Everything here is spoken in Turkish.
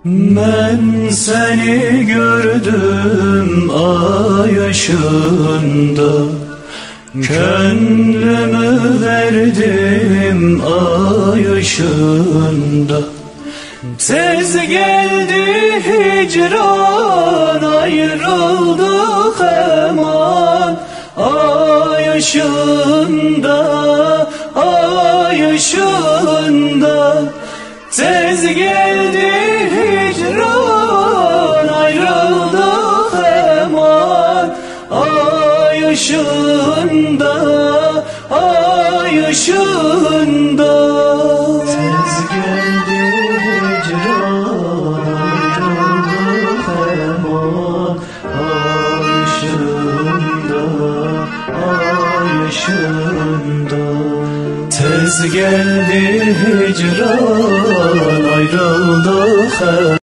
Ben seni gördüm ay ışığında, gönlümü verdim ay ışığında. Tez geldi hicran, ayrıldık hemen ay ışığında, ay ışığında. Tez geldi hicran, ayrıldık hemen ay ışığında, ay ışığında. Tez geldi hicran, ayrıldık hemen ay ışığında, ay ışığında. Tez geldi hicran, ayrıldık.